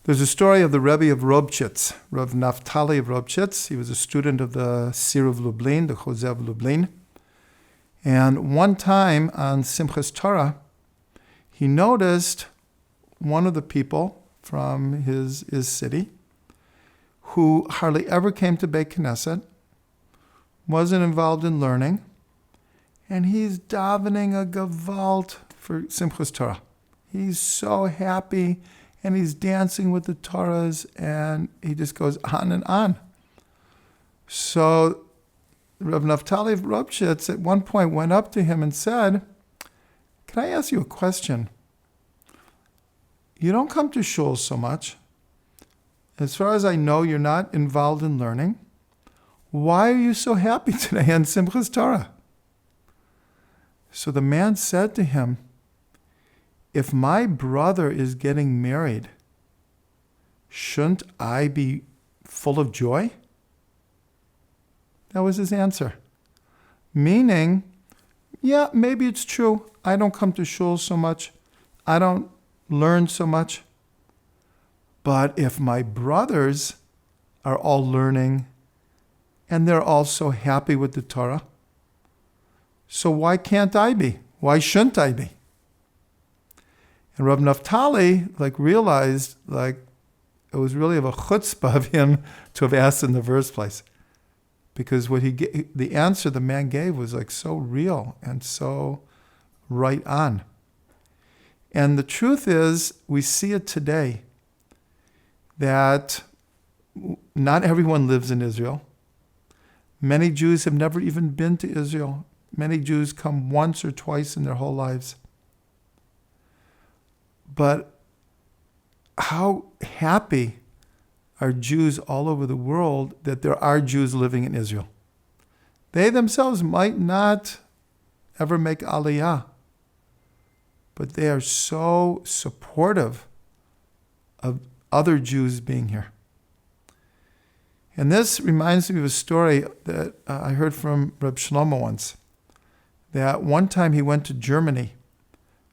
There's a story of the Rabbi of Robchitz, Rav Naftali of Robchitz. He was a student of the Sir of Lublin, the Chozeh of Lublin. And one time on Simchas Torah, he noticed one of the people from his city who hardly ever came to Beit Knesset, wasn't involved in learning, and he's davening a gevalt for Simchas Torah. He's so happy, and he's dancing with the Torahs, and he just goes on and on. So Rav Naftali of Robchitz at one point went up to him and said, "Can I ask you a question? You don't come to shul so much. As far as I know, you're not involved in learning. Why are you so happy today on Simchas Torah?" So the man said to him, "If my brother is getting married, shouldn't I be full of joy?" That was his answer. Meaning, yeah, maybe it's true. I don't come to shul so much. I don't learn so much. But if my brothers are all learning and they're all so happy with the Torah, so why can't I be? Why shouldn't I be? And Rav Naftali realized it was really of a chutzpah of him to have asked in the first place, because the answer the man gave was so real and so right on. And the truth is, we see it today that not everyone lives in Israel. Many Jews have never even been to Israel. Many Jews come once or twice in their whole lives. But how happy are Jews all over the world that there are Jews living in Israel. They themselves might not ever make Aliyah, but they are so supportive of other Jews being here. And this reminds me of a story that I heard from Reb Shlomo once, that one time he went to Germany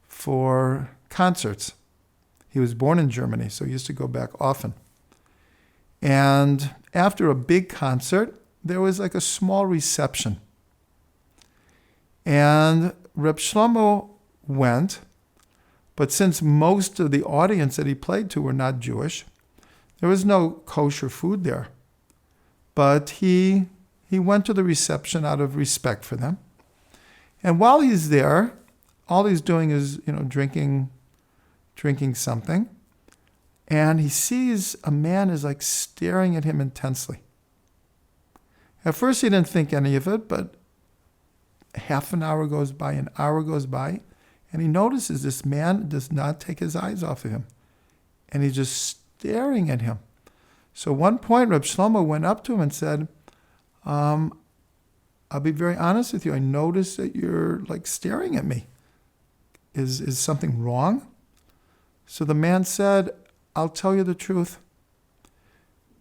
for concerts. He was born in Germany, so he used to go back often. And after a big concert, there was a small reception. And Reb Shlomo went, but since most of the audience that he played to were not Jewish, there was no kosher food there. But he went to the reception out of respect for them. And while he's there, all he's doing is, drinking something. And he sees a man is staring at him intensely. At first he didn't think any of it, but half an hour goes by, an hour goes by, and he notices this man does not take his eyes off of him. And he's just staring at him. So at one point, Reb Shlomo went up to him and said, I'll be very honest with you. I noticed that you're staring at me. Is something wrong? So the man said, I'll tell you the truth.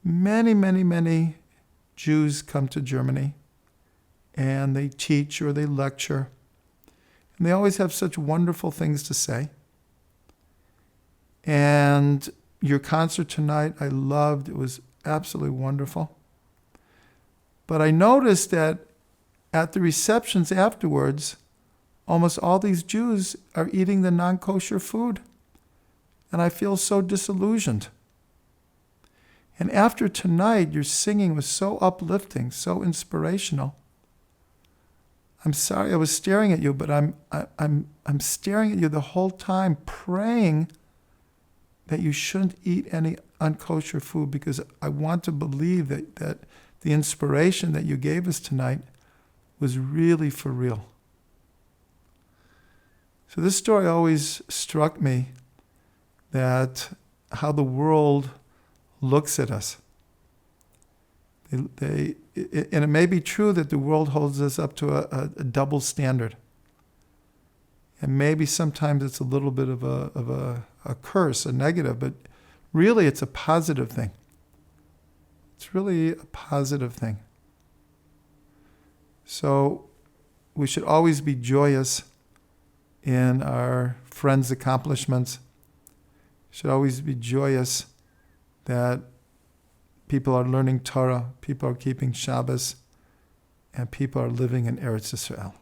Many, many, many Jews come to Germany and they teach or they lecture. And they always have such wonderful things to say. And your concert tonight, I loved. It was absolutely wonderful. But I noticed that at the receptions afterwards, almost all these Jews are eating the non-kosher food. And I feel so disillusioned. And after tonight, your singing was so uplifting, so inspirational. I'm sorry I was staring at you, but I'm staring at you the whole time, praying that you shouldn't eat any unkosher food, because I want to believe that the inspiration that you gave us tonight was really for real. So this story always struck me, that how the world looks at us. And it may be true that the world holds us up to a double standard. And maybe sometimes it's a little bit of a curse, a negative, but really it's a positive thing. It's really a positive thing. So we should always be joyous in our friends' accomplishments. Should always be joyous that people are learning Torah, people are keeping Shabbos, and people are living in Eretz Yisrael.